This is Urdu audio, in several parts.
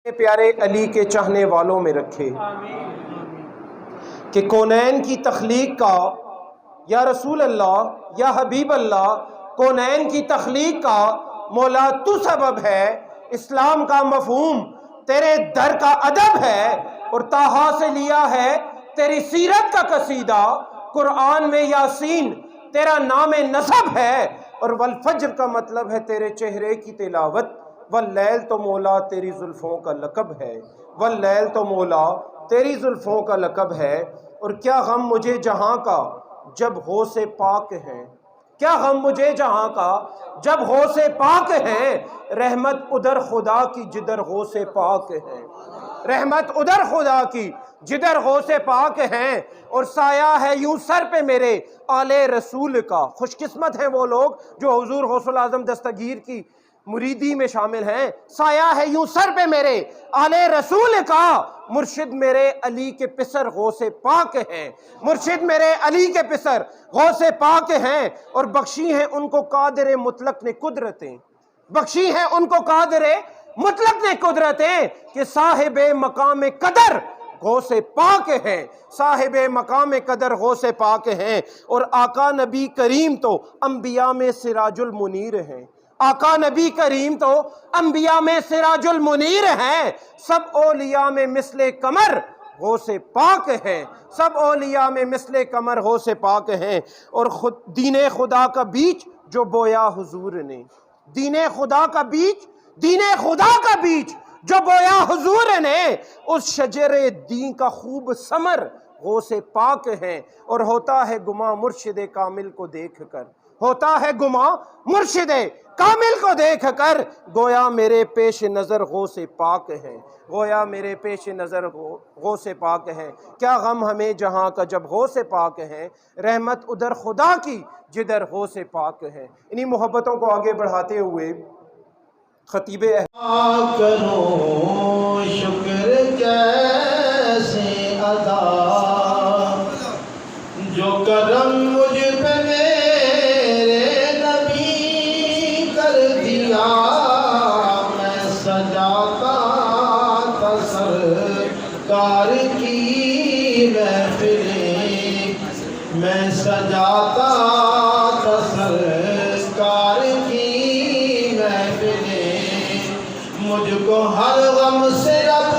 پیارے علی کے چاہنے والوں میں رکھے کہ کونین کی تخلیق کا یا رسول اللہ یا حبیب اللہ، کونین کی تخلیق کا مولا تو سبب ہے، اسلام کا مفہوم تیرے در کا ادب ہے، اور طٰہٰ سے لیا ہے تیری سیرت کا قصیدہ، قرآن میں یاسین تیرا نام نسب ہے، اور والفجر کا مطلب ہے تیرے چہرے کی تلاوت، واللیل تو مولا تیری زلفوں کا لقب ہے، واللیل تو مولا تیری زلفوں کا لقب ہے۔ اور کیا غم مجھے جہاں کا جب ہو سے پاک ہے، کیا غم مجھے جہاں کا جب ہو سے پاک ہے، رحمت ادھر خدا کی جدھر ہو سے پاک ہے، رحمت ادھر خدا کی جدھر ہو سے پاک ہے، اور سایہ ہے یوں سر پہ میرے آل رسول کا۔ خوش قسمت ہیں وہ لوگ جو حضور غوث الاعظم دستگیر کی مریدی میں شامل ہیں۔ سایہ ہے یوں سر پہ میرے آل رسول کا، مرشد میرے علی کے پسر غوث پاک ہیں، مرشد میرے علی کے پسر غوث پاک ہیں، اور بخشی ہیں ان کو قادر مطلق نے قدرتیں، بخشی ہیں ان کو قادر مطلق نے قدرتیں، کہ صاحب مقام قدر غوث پاک ہیں، صاحب مقام قدر غوث پاک ہیں۔ اور آقا نبی کریم تو انبیاء میں سراج المنیر ہیں، آقا نبی کریم تو انبیاء میں سراج المنیر ہیں، سب اولیاء میں مثل قمر غوث پاک ہیں، سب اولیاء میں مثل قمر غوث پاک ہیں۔ اور دین خدا کا بیج جو بویا حضور نے، دین خدا کا بیج، دین خدا کا بیج جو بویا حضور نے، اس شجر دین کا خوب ثمر غوث پاک ہیں۔ اور ہوتا ہے گماں مرشد کامل کو دیکھ کر، ہوتا ہے گماں مرشد کامل کو دیکھ کر، گویا میرے پیش نظر غوث پاک ہیں، گویا میرے پیش نظر غوث پاک ہیں۔ کیا غم ہمیں جہاں کا جب غوث پاک ہیں، رحمت ادھر خدا کی جدھر غوث پاک ہے۔ انہی محبتوں کو آگے بڑھاتے ہوئے خطیب کرو شکر کیسے ادا، جو کرم مجھ پہ میرے نبی کر دیا، میں سجاتا تھا سرکار کی محفلیں، میں سجاتا تھا سرکار کی محفلیں، مجھ کو ہر غم سے رب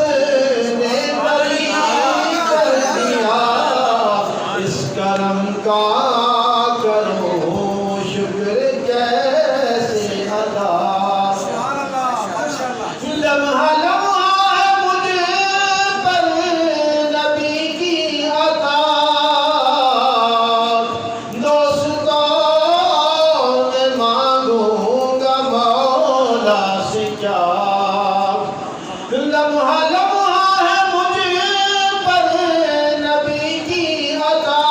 نے بری کر دیا، اس کرم کا کرو شکر کیسے ادا۔ لمحہ لمحہ ہے مجھ پر نبی کی عطا، دوستوں میں مانگوں گا مولا سے کیا۔ لمحہ لمحہ ہے مجھ پر نبی کی عطا،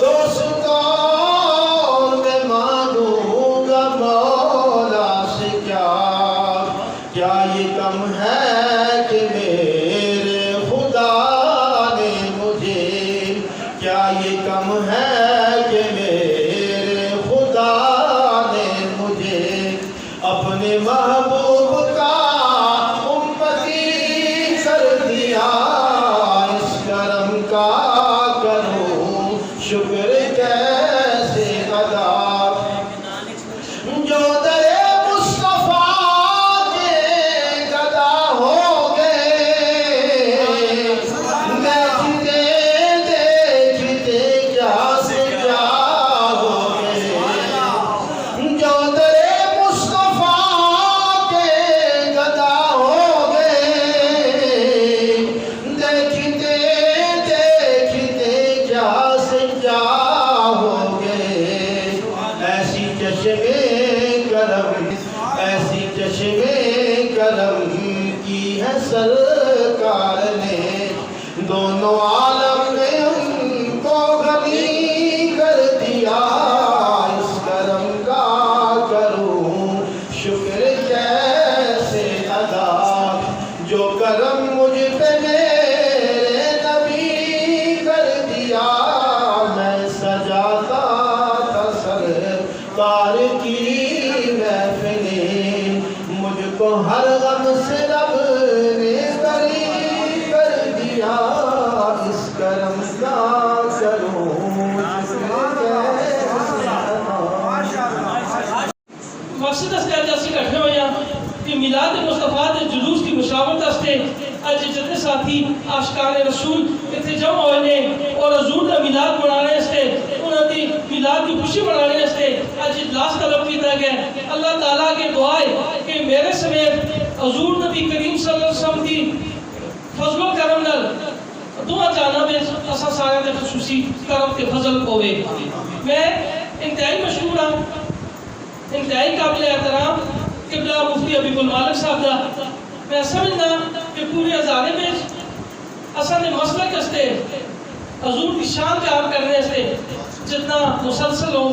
دوستوں میں مانگوں گا مولا سے کیا۔ کیا یہ کم ہے کہ میرے خدا نے مجھے، کیا یہ کم ہے کہ میرے خدا نے مجھے اپنے محبوب کا امتی کر دیا، اس کرم کا کرو شکر کیسے ادا۔ جو در مصطفیٰ کے گدا ہو گئے، دیکھتے دیکھتے کیا سے کیا ہو گئے، جو در مصطفیٰ کے گدا ہو گئے، دیکھتے دیکھتے کیا سے کیا ہو گئے۔ ایسی چشمے کرم، ایسی چشمے کرم کی ہے سرکار نے، دونوں عالم میں ہم کو غنی کر دیا، اس کرم کا کروں شکر کیسے ادا۔ جو کرم مجھ پہ میرے نبی کر دیا، میں سجاتا تھا سرکار کی محفلیں، مجھ کو ہر غم رب سے رب نے قریب کر دیا، اس کرم کا کروں مقصد اس اج اسی اکٹھے ہوئے ہیں کہ میلاد مصطفیٰ دے جلوس کی مشاورت واسطے اج جتنے ساتھی عاشقان رسول اتنے جمع ہوئے نے اور حضور کا میلاد منانے واسطے انہاں دی میلاد کی خوشی منانے واسطے اج اجلاس طلب کیتا گیا۔ اللہ تعالیٰ کی دعا ہے کہ میرے سمیت حضور نبی کریم صلی اللہ علیہ وسلم کی فضل و کرم نال دعا جانا میں اسا سارے دے خصوصی کرم تے فضل ہوے۔ میں انتہائی مشہور ہوں، انتہائی قابل احترام قبلہ مفتی حبیب المالک صاحب دا میں سمجھنا کہ پورے ہزارے میں اصل مسئلہ کستے حضور کی شان بیان کرنے سے جتنا مسلسل ہو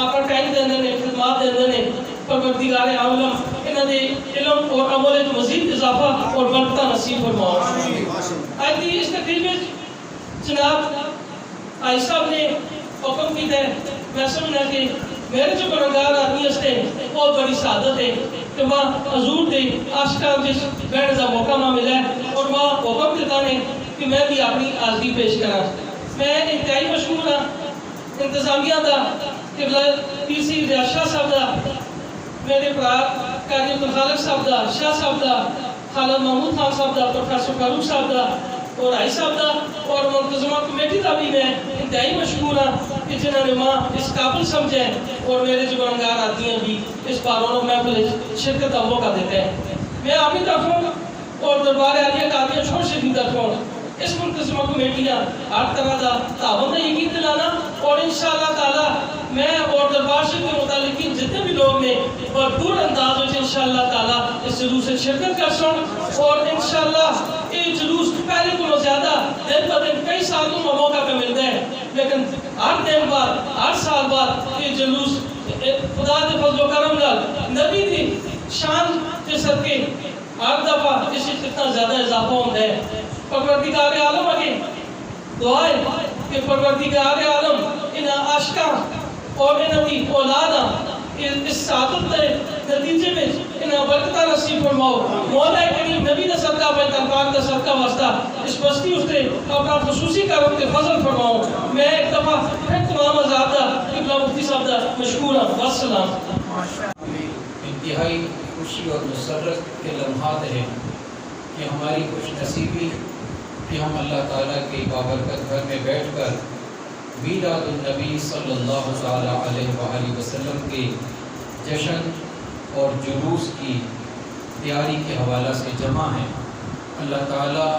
آپ ٹائم دینے نے خدمات دینے نے پروردگار عالم انہاں دے علم اور عمل میں مزید اضافہ اور برکت نصیب فرماؤ۔ آج دی اس تقریب میں جناب آئی صاحب نے حکم کیتا ہے، میں سمجھنا کہ میرے جو گناہگار آدمی ہستے بہت بڑی سعادت ہے کہ ماں حضور دے عاشقاں جس بیٹھ دا موقع ماں ملا ہے اور ماں حکم دیتا نے کہ میں بھی اپنی حاضری پیش کرا۔ میں انتہائی مشہور ہوں انتظامیہ دا قبلہ پیر سی ریاض شاہ صاحب دا، میرے برا قاری عبدالخالق صاحب دا، شاہ صاحب دا، خالد محمود خان صاحب دا، پروفیسر فاروق صاحب دا اور آئی صاحب دا اور منتظمہ کمیٹی دا بھی میں انتہائی مشہور ہوں کہ جنہوں نے ماں اس قابل سمجھیں اور میرے جو گناہگار آدمی ہیں بھی اس بارونوں محفل شرکت کا موقع دیتے ہیں۔ میں آپ ہی طرفوں اور دربار عالیہ قادریہ چھوڑ شریف طرفوں اس منتظمہ کمیٹیاں ہر طرح کا تعاون کا یقین دلانا اور انشاءاللہ تعالی میں اور دربار شریف کے متعلقین جتنے بھی لوگ نے بھرپور انداز میں انشاءاللہ تعالی اس جلوس سے شرکت کر سن اور انشاءاللہ یہ جلوس پہلے کو زیادہ دن ب دن کئی سالوں میں موقع پہ ملتا ہے، لیکن ہر دن بعد ہر سال بعد یہ جلوس خدا دے فضل و کرم نال نبی دی شان کے صدقے ہر دفعہ اس سے کتنا زیادہ اضافہ ہوتا ہے۔ پروردگار عالم اگے دعا ہے کہ پروردگار عالم ان عاشقاں اور ان کی اولاداں اس سعادت کے نتیجے میں انہیں برکتہ نصیب فرماؤ۔ مولا کریم نبی دا صدقہ بیت پاک دا صدقہ واسطہ اس بستی اس نے اپنا خصوصی کرم کے فضل فرماؤ۔ میں ایک دفعہ پھر تمام آزاد دا قبلہ مفتی صاحب دا مشکور ہوں۔ والسلام۔ انتہائی خوشی اور مسرت کے لمحات ہیں کہ ہماری خوش نصیبی کہ ہم اللہ تعالیٰ کے بابرکت گھر میں بیٹھ کر میلاد النبی صلی اللہ علیہ وآلہ وسلم کے جشن اور جلوس کی تیاری کے حوالہ سے جمع ہیں۔ اللہ تعالیٰ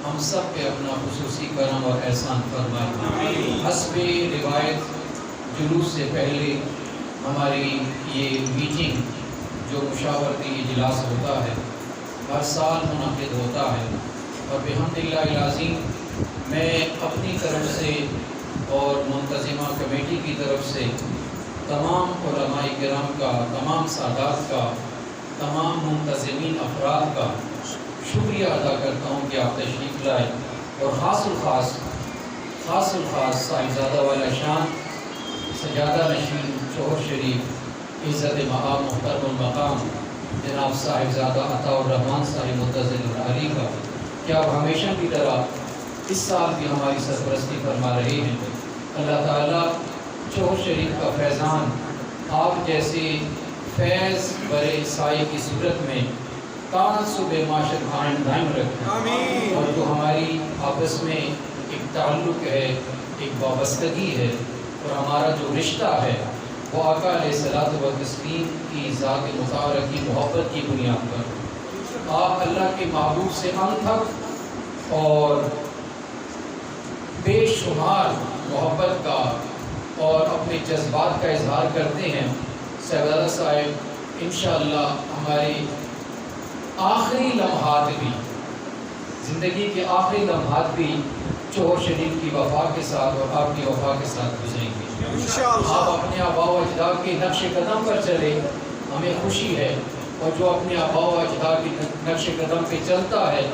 ہم سب پہ اپنا خصوصی کرم اور احسان فرمائے۔ حسب روایت جلوس سے پہلے ہماری یہ میٹنگ جو مشاورتی اجلاس ہوتا ہے ہر سال منعقد ہوتا ہے اور بحمداللہ العظیم میں اپنی طرف سے اور منتظمہ کمیٹی کی طرف سے تمام علماء کرام کا، تمام سادات کا، تمام منتظمین افراد کا شکریہ ادا کرتا ہوں کہ آپ تشریف لائے اور خاص الخاص صاحبزادہ والا شان سجادہ نشین شوہر شریف عزت مآب محترم المقام جناب صاحبزادہ عطا الرحمن صاحب متزل العلی کا کہ آپ ہمیشہ کی طرح اس سال بھی ہماری سرپرستی فرما رہے ہیں۔ اللہ تعالیٰ شوہر شریف کا فیضان آپ جیسے فیض برے سائے کی صورت میں تعصب معاشر دائم رکھیں اور جو ہماری آپس میں ایک تعلق ہے، ایک وابستگی ہے اور ہمارا جو رشتہ ہے وہ آقا علیہ الصلوۃ والتسلیم کی ذات مطہرہ کی محبت کی بنیاد پر آپ اللہ کے محبوب سے انتھک اور بے شمار محبت کا اور اپنے جذبات کا اظہار کرتے ہیں۔ صاحبزادہ صاحب انشاءاللہ ہمارے آخری لمحات بھی، زندگی کے آخری لمحات بھی شوہر شریف کی وفا کے ساتھ اور آپ کی وفا کے ساتھ گزریں گے۔ آپ اپنے آباء و اجداد کے نقش قدم پر چلے، ہمیں خوشی ہے، اور جو اپنے آباء و اجداد کے نقش قدم پہ چلتا ہے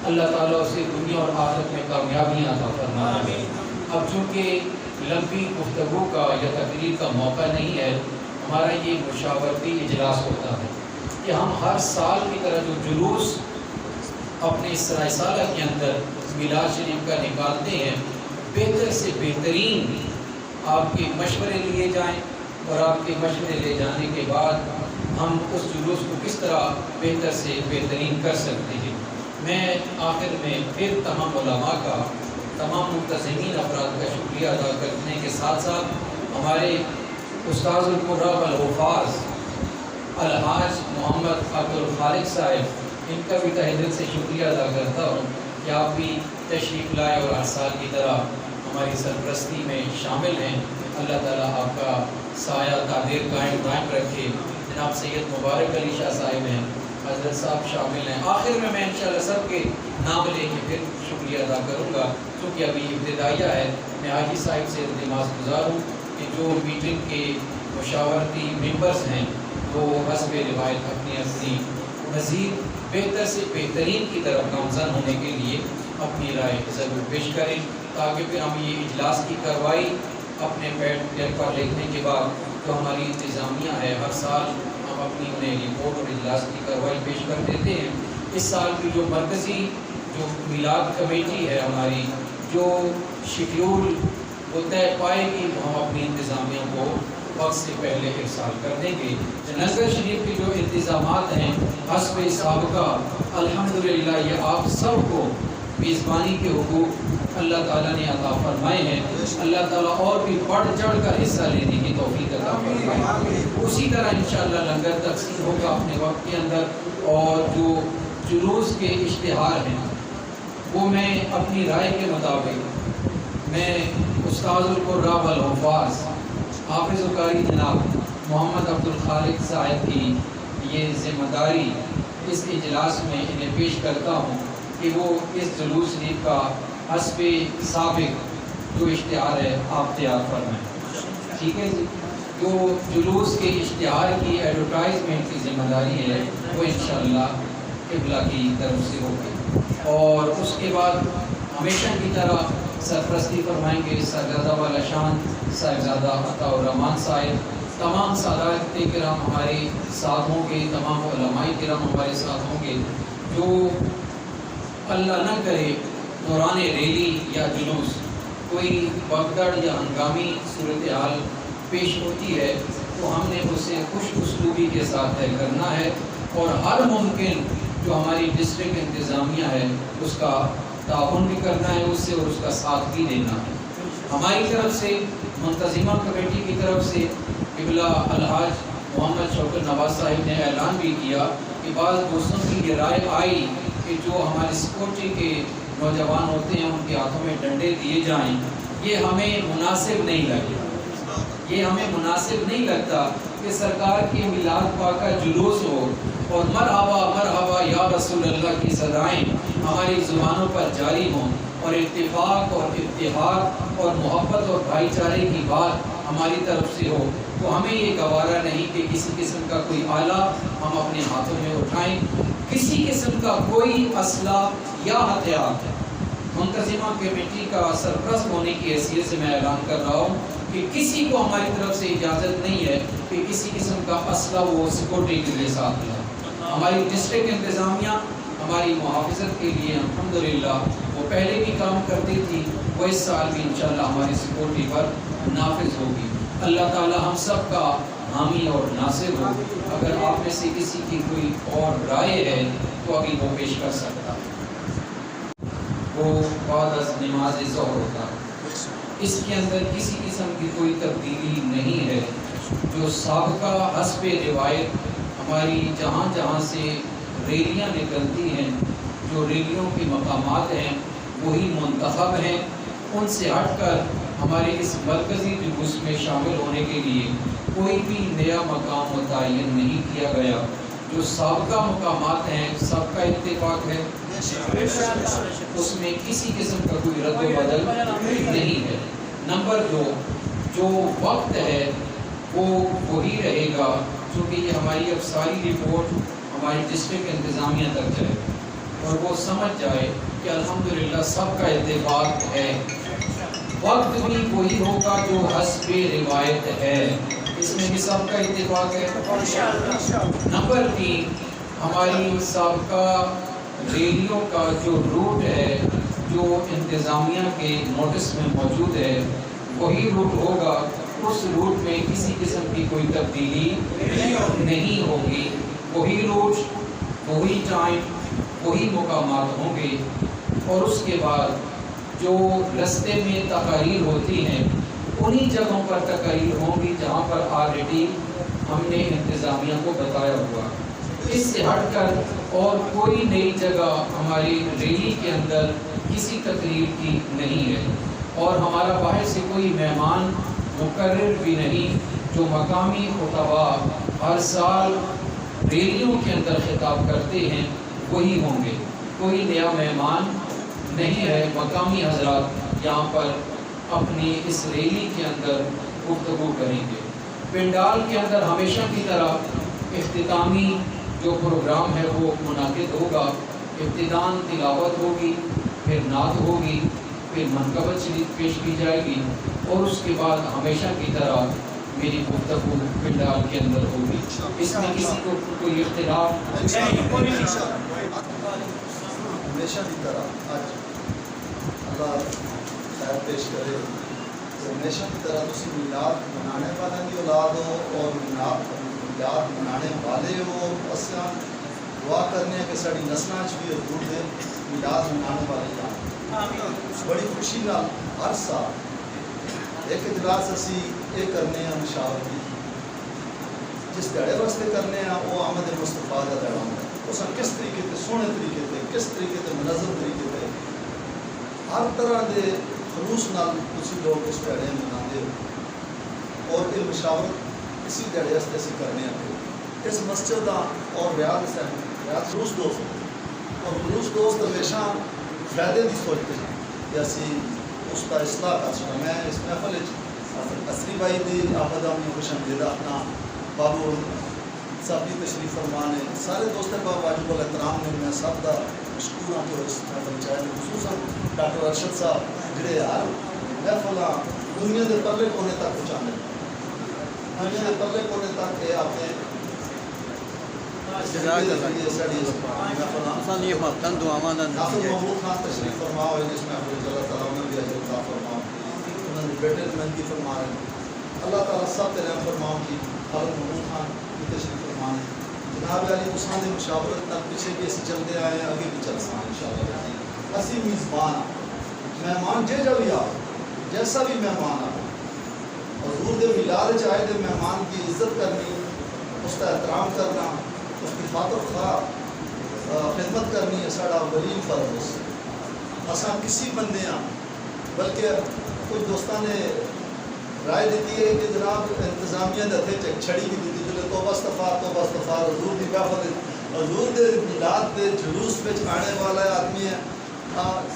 اللہ تعالیٰ اسے دنیا اور آخرت میں کامیابیاں عطا فرمائے۔ اب چونکہ لمبی گفتگو کا یا تقریر کا موقع نہیں ہے، ہمارا یہ مشاورتی اجلاس ہوتا ہے کہ کہ ہم ہر سال کی طرح جو جلوس اپنے سرائے سالہ کے اندر میلاد شریف کا نکالتے ہیں، بہتر سے بہترین آپ کے مشورے لیے جائیں، اور آپ کے مشورے لے جانے کے بعد ہم اس جلوس کو کس طرح بہتر سے بہترین کر سکتے ہیں۔ میں آخر میں پھر تمام علماء کا، تمام منتظمین افراد کا شکریہ ادا کرنے کے ساتھ ساتھ ہمارے استاذ القرآن الحفاظ الحاج محمد عبد الخالق صاحب، ان کا بھی تہہ دل سے شکریہ ادا کرتا ہوں کہ آپ بھی تشریف لائے اور ہر سال کی طرح ہماری سرپرستی میں شامل ہیں۔ اللہ تعالیٰ آپ کا سایہ تعبیر قائم رکھے۔ جناب سید مبارک علی شاہ صاحب ہیں، حضرت صاحب شامل ہیں۔ آخر میں انشاءاللہ سب کے نام لے کے پھر شکریہ ادا کروں گا، کیونکہ ابھی ابتدائیہ ہے۔ میں حاجی صاحب سے التماس گزار ہوں کہ جو میٹنگ کے مشاورتی ممبرز ہیں وہ حسب روایت اپنی مزید بہتر سے بہترین کی طرف گامزن ہونے کے لیے اپنی رائے ضرور پیش کریں، تاکہ پھر ہم یہ اجلاس کی کارروائی اپنے پیڈ پر لکھنے کے بعد جو ہماری انتظامیہ ہے، ہر سال ہم اپنی انہیں رپورٹ اور اجلاس کی کارروائی پیش کر دیتے ہیں۔ اس سال کی جو مرکزی جو میلاد کمیٹی ہے ہماری، جو شیڈیول وہ طے پائے گی، ہم اپنی انتظامیہ کو وقت سے پہلے ارسال کر دیں گے۔ لنگر شریف کے جو انتظامات ہیں حسب سابقہ، الحمدللہ یہ آپ سب کو میزبانی کے حقوق اللہ تعالیٰ نے عطا فرمائے ہیں۔ اللہ تعالیٰ اور بھی بڑھ چڑھ کر حصہ لینے کی توفیق عطا فرمائے۔ اسی طرح انشاءاللہ لنگر تقسیم ہوگا اپنے وقت کے اندر، اور جو جلوس کے اشتہار ہیں وہ میں اپنی رائے کے مطابق میں استاذ القرآن الحفاظ حافظ القاری جناب محمد عبد الخالق صاحب کی یہ ذمہ داری اس اجلاس میں انہیں پیش کرتا ہوں کہ وہ اس جلوس شریف کا حسب سابق جو اشتہار ہے آپ تیار فرمائیں۔ ٹھیک ہے جی، جو جلوس کے اشتہار کی ایڈورٹائزمنٹ کی ذمہ داری ہے وہ انشاءاللہ قبلہ کی طرف سے ہوگی، اور اس کے بعد ہمیشہ کی طرح سرپرستی فرمائیں گے صاحبزادہ والا شان صاحبزادہ عطا الرحمان صاحب۔ تمام سادات کرام ہمارے ساتھ ہوں گے، تمام علماء کرام ہمارے ساتھ ہوں گے۔ جو اللہ نہ کرے دوران ریلی یا جلوس کوئی بگدڑ یا ہنگامی صورتحال پیش ہوتی ہے تو ہم نے اسے خوش اسلوبی کے ساتھ طے کرنا ہے، اور ہر ممکن جو ہماری ڈسٹرکٹ انتظامیہ ہے اس کا تعاون بھی کرنا ہے اس سے، اور اس کا ساتھ بھی دینا ہے۔ ہماری طرف سے منتظمہ کمیٹی کی طرف سے قبلہ الحاج محمد شوکت نواز صاحب نے اعلان بھی کیا کہ بعض دوستوں کی یہ رائے آئی کہ جو ہمارے سیکورٹی کے نوجوان ہوتے ہیں ان کے ہاتھوں میں ڈنڈے دیے جائیں، یہ ہمیں مناسب نہیں لگتا۔ یہ ہمیں مناسب نہیں لگتا کہ سرکار کی میلاد پاک کا جلوس ہو اور مرحبا مرحبا یا رسول اللہ کی صدائیں ہماری زبانوں پر جاری ہوں، اور اتفاق اور اتحاد اور محبت اور بھائی چارے کی بات ہماری طرف سے ہو، تو ہمیں یہ گوارا نہیں کہ کسی قسم کا کوئی آلہ ہم اپنے ہاتھوں میں اٹھائیں، کسی قسم کا کوئی اسلحہ یا ہتھیار۔ منتظمہ کمیٹی کا سرپرست ہونے کی حیثیت سے میں اعلان کر رہا ہوں کہ کسی کو ہماری طرف سے اجازت نہیں ہے کہ کسی قسم کا اسلحہ وہ سیکورٹی کے لیے ساتھ لائے۔ ہماری ڈسٹرکٹ انتظامیہ ہماری محافظت کے لیے الحمدللہ وہ پہلے بھی کام کرتی تھی، وہ اس سال بھی انشاءاللہ ہماری سیکورٹی پر نافذ ہوگی۔ اللہ تعالی ہم سب کا حامی اور ناصر ہو۔ اگر آپ میں سے کسی کی کوئی اور رائے ہے تو ابھی وہ پیش کر سکتا ہے۔ وہ بعد از نماز ظہر ہوتا ہے، اس کے اندر کسی قسم کی کوئی تبدیلی نہیں ہے۔ جو سابقہ حسب روایت ہماری جہاں جہاں سے ریلیاں نکلتی ہیں، جو ریلیوں کے مقامات ہیں وہی منتخب ہیں، ان سے ہٹ کر ہمارے اس مرکزی جلوس میں شامل ہونے کے لیے کوئی بھی نیا مقام متعین نہیں کیا گیا۔ جو سابقہ مقامات ہیں سب کا اتفاق ہے، اس میں کسی قسم کا کوئی رد و بدل نہیں ہے۔ نمبر 2، جو وقت ہے وہ وہی رہے گا، چونکہ یہ ہماری اب ساری رپورٹ ہماری ڈسٹرکٹ انتظامیہ تک جائے اور وہ سمجھ جائے کہ الحمدللہ سب کا اتفاق ہے۔ وقت بھی وہی ہوگا جو حسب روایت ہے۔ اس میں بھی سب کا اتفاق ہے؟ نمبر 3، ہماری سابقہ ریلیوں کا جو روٹ ہے جو انتظامیہ کے نوٹس میں موجود ہے وہی روٹ ہوگا، اس روٹ میں کسی قسم کی کوئی تبدیلی نہیں ہوگی، وہی روٹ، وہی ٹائم، وہی مقامات ہوں گے۔ اور اس کے بعد جو رستے میں تقاریر ہوتی ہیں انہی جگہوں پر تقاریر ہوں گی جہاں پر آلریڈی ہم نے انتظامیہ کو بتایا ہوا۔ اس سے ہٹ کر اور کوئی نئی جگہ ہماری ریلی کے اندر کسی تقریر کی نہیں ہے، اور ہمارا باہر سے کوئی مہمان مقرر بھی نہیں۔ جو مقامی خطباء ہر سال ریلیوں کے اندر خطاب کرتے ہیں وہی ہوں گے، کوئی نیا مہمان نہیں ہے۔ مقامی حضرات یہاں پر اپنی اس ریلی کے اندر گفتگو کریں گے۔ پنڈال کے اندر ہمیشہ کی طرح اختتامی جو پروگرام ہے وہ منعقد ہوگا۔ ابتداً تلاوت ہوگی، پھر نعت ہوگی، پھر منقبت شریف پیش کی جائے گی، اور اس کے بعد ہمیشہ کی طرح میری گفتگو پنڈال کے اندر ہوگی۔ اس میں کسی کو کوئی اختلاف ہمیشہ کی طرح آج اللہ خیر پیش کرے تو ہمیشہ کی طرح تسی میلاد منانے والوں کی اولاد ہو اور میلاد منانے والے ہو، اساں دعا کرنے ہیں کہ ساری نسلاں بھی حضور دے میلاد منانے والے جان۔ بڑی خوشی نال ہر سال ایک اجلاس اسی یہ کرنے ہیں مشاورتی، جس دہڑے واسطے کرنے ہیں وہ آمد مصطفیٰ کا دہڑا ہے۔ اس کس طریقے سے سونے طریقے سے، کس طریقے سے منظم طریقے سے، ہر طرح دے خلوص نال تسی لوگ اس دہڑے مناتے ہو، اور یہ مشاورت اسی دہڑے واسطے اسی کرنے ہیں۔ اس مسجد کا اور ریاض خلوص دوست اور خلوص دوست ہمیشہ فائدے کی سوچتے ہیں کہ اسی اس کا اصلاح کر سکیں۔ میں اس محفل اسری بھائی کی آمد آمدی خوش آمدید اپنا بابو صاحب کی تشریف فرمان ہے، سارے دوست کا واجب الاحترام نے، میں سب کا مشکور ہوں کہ اس محفل چاہے، خصوصاً ڈاکٹر ارشد صاحب جڑے ہر محفل دنیا کے پرلے کونے تک پہنچانے، دنیا کے پرلے کونے تک یہ آپ نے محمود خان تشریف فرما ہوئے جس میں اللہ تعالیٰ نے بھی اجر عطا فرما، انہوں نے بیٹے نمائندگی فرما رہے ہیں، اللہ تعالیٰ سب کے رحم فرماؤں کی حضرت محمود خان کی تشریف فرما ہے۔ جناب علی حسین نے مشاورت تک پیچھے بھی اسی چلتے آئے ہیں، آگے بھی چل سکیں انشاءاللہ۔ اسی میزبان مہمان جا بھی آ، جیسا بھی مہمان آ، حضور دے میلاد چاہے دے مہمان کی عزت کرنی، اس کا احترام کرنا، اس کی خاطر خواہ خدمت کرنی ہے ساڑا ولیم فرض۔ اساں کسی بندے ہیں، بلکہ کچھ دوستان نے رائے دیتی ہے کہ جناب انتظامیہ دے ہتھے چھڑی کی دیتی جو توبہ استغفار حضور دی محفل، حضور دے میلاد دے جلوس وچ آنے والا آدمی ہے،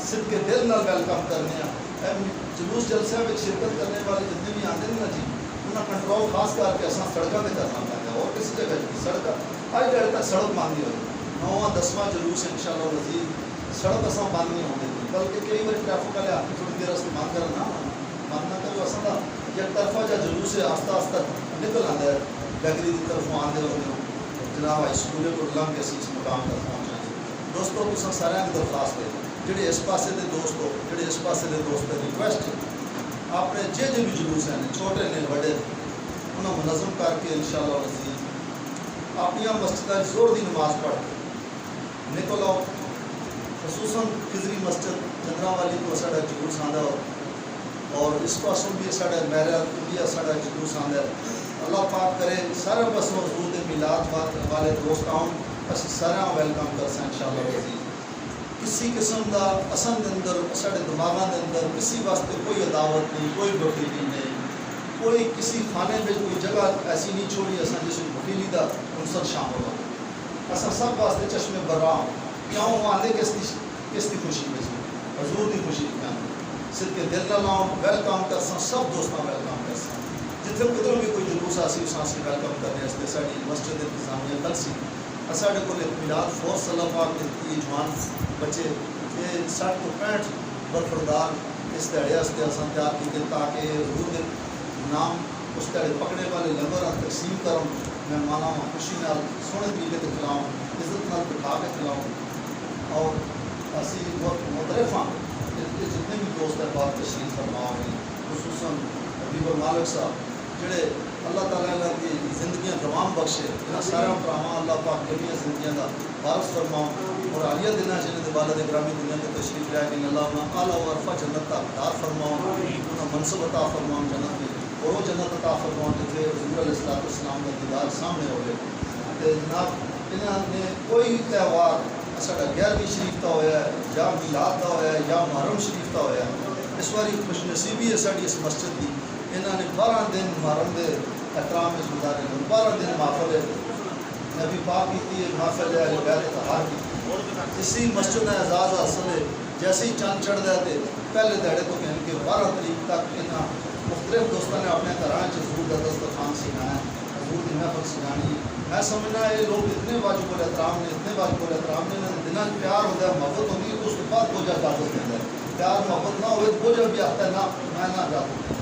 صدق کے دل نال ویلکم کرنے ہیں۔ جلوس جلسے میں شرکت کرنے والے جتنے بھی آتے ہیں نا جی، انہاں کنٹرول خاص کر کے اساں سڑکاں تے کرنا پڑتا ہے، اور کسی جگہ سڑک آج دیر تک سڑک باندھی ہوئی 9واں 10واں جلوس انشاءاللہ وزیر سڑک اساں بند نہیں ہونے دی، بلکہ کئی بار ٹریفک والے آپ تھوڑی دیر سے بند کرنا بند نہ کرو، اساں دا یک طرفہ جا جلوس ہے آستہ آستہ نکل آتا ہے بیکری کی طرف آتے ہوتے ہیں جناب آئی سکولے کو لنگ کے اس مقام تک پہنچائیں۔ دوستوں کو سارے کی درخواست ہے، جڑے اس پاسے دے دوست ہو، جڑے اس پاسے دے دوست ہے، ریکویسٹ ہے آپ نے جے بھی جلوس ہیں چھوٹے نے بڑے انہوں منظم کر کے انشاءاللہ وزیر اپنی مسجد زور دی نماز پڑھ کے نکل آؤ۔ خصوصاً خضری مسجد جنرا والی کو ساڑا جلوس آندا ہو، اور اس پاسوں بھی ساڑا میرا بھی ساڑا جلوس آندا ہے۔ اللہ پاک کرے سارے پاسوں حضور میلاد والے دوست آؤں، اسی سارا ویلکم کر سیں انشاءاللہ وزیر۔ کسی قسم کا اساں دے اندر ساڑے دماغاں دے اندر کسی واسطے کوئی عداوت نہیں، کوئی بخیلی نہیں، کوئی کسی خانے میں کوئی جگہ ایسی نہیں چھوڑی اساں جس میں بخیلی دا عنصر شامل ہو۔ اساں سب واسطے چشم براں کیوں آندے کس دی خوشی میں حضور دی خوشی میں صدق دل نہ لاؤں ویلکم کر ساں، سب دوستاں ویلکم کر ساں، جتنے قدروں بھی کوئی جلوس آسی اساں سے ویلکم کرنے اس ساری مسجد انتظامیہ کل سی ساڑے کو میلاد فورس اللہ پاک کے جوان بچے یہ 60 تو 65 برفردار اس دہڑے واسطے اساں تیار کیتے تاکہ حضور دے نام اس کے پکڑے والے لنگر تقسیم کروں میں مانا خوشی نال سونے طریقے سے کھلاؤں عزت نال بٹھا کے کھلاؤں اور اسی بہت مترف ہاں جتنے بھی دوست احباب تشریف فرما ہوئے خصوصاً حبیب المالک صاحب جڑے اللہ تعالیٰ کی زندگیاں تمام بخشے انہاں سارے پراواں اللہ پاک جمیع زندگیاں دا وارث فرماؤں اور عالیہ دنوں جنہیں والد گرامی دنیا کے تشریف لے کے اللہ اعلیٰ و عرفہ جنت کا دار فرماؤں انہاں منصب عطا فرماؤں جنت کی اور وہ جنت عطا فرماؤں جتنے حضور علیہ السلام کا دیدار سامنے ہوئے تے جناب انہاں نے کوئی تہوار ساڈا 11ویں شریف کا ہویا ہے یا میلاد کا ہویا ہے یا محرم شریف کا ہویا ہے اس باری خوش نصیبی ہے ساری اس مسجد کی انہوں نے 12 دن محرم دے احترام میں گزارے 12 دن محفل نبی پاک کی محفل ہے بیت طہار کی اسی مسجد اعزاز حاصل ہے جیسے ہی چاند چڑھ گیا تھے پہلے دہڑے تو کہیں کہ 12 تاریخ تک انہاں مختلف دوستوں نے اپنے گھراں حضور کا دسترخوان سجانا ہے حضور کی محفل سجانی ہے میں سمجھنا یہ لوگ اتنے واجب الاحترام نے اتنے واجب الاحترام نے دنوں پیار ہوتا ہے محبت ہوتی ہے اس کے بعد بوجھا اجازت دیتا ہے پیار محبت نہ ہوئے تو بوجھا بھی آتا ہے نہ میں نہ اجازت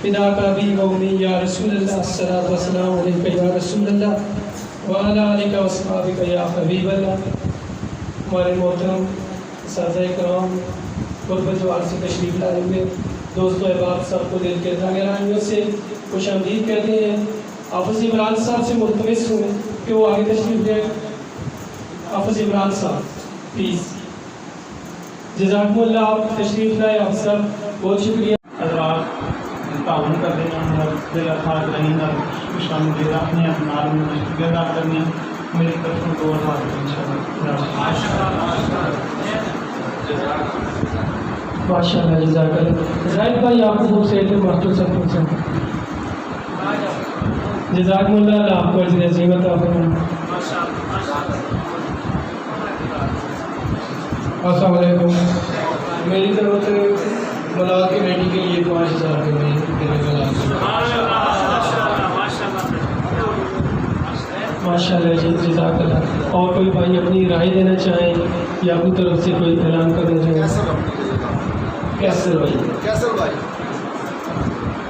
فدا کا بھی قومی یا رسول اللہ الصلوۃ والسلام علیک یا رسول اللہ وعلی آلک و اصحابک یا حبیب اللہ. ہمارے محترم اساتذہ کرام غربت و عرض سے تشریف لائے ہوئے دوستوں احباب سب کو دل کے گہرائیوں سے خوش آمدید کہتے ہیں. حافظ عمران صاحب سے ملتمس ہوں کہ وہ آگے تشریف لیں. حافظ عمران صاحب پلیز. جزاکم اللہ. آپ تشریف لائے آپ سب بہت شکریہ. حضرات تعاون کر دینا دل خاص رہی شامل دے رکھنے نال میں شکریہ ادا کرنے میری طرف سے دو ہزار ماشاء اللہ. جزاک اللہ. زاہد بھائی آپ کو سے ماسٹر صاحب سے جزاکم اللہ. اللہ آپ کو عزت عظیم عطا فرمائے. السلام علیکم. میری طرف سے ملاد کی بیٹی کے لیے 5000 روپئے ماشاء اللہ. جی جزاک اللہ. اور کوئی بھائی اپنی رائے دینا چاہیں یا اپنی طرف سے کوئی اعلان کرنا چاہیں؟ کیسر بھائی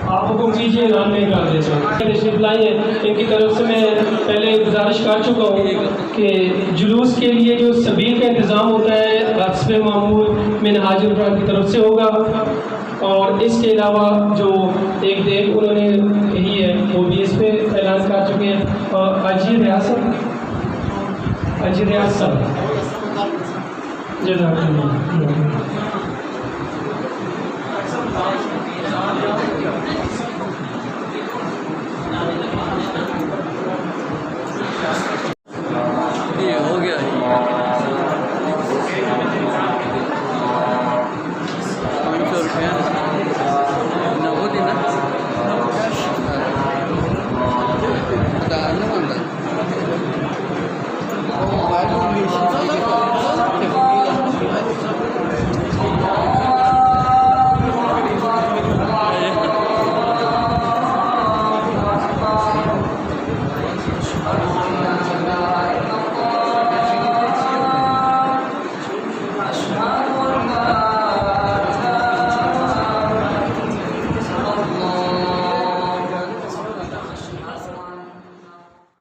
آپ حکم کیجیے. اعلان میں کر دیتا ہوں. تشریف لائی ہیں ان کی طرف سے میں پہلے گزارش کر چکا ہوں کہ جلوس کے لیے جو سبیل کا انتظام ہوتا ہے حسب معمول منہاج الابرار کی طرف سے ہوگا. اور اس کے علاوہ جو ایک دیکھ انہوں نے کہی ہے وہ بھی اس پہ اعلان کر چکے ہیں. اور اجی ریاست جزاک اللہ.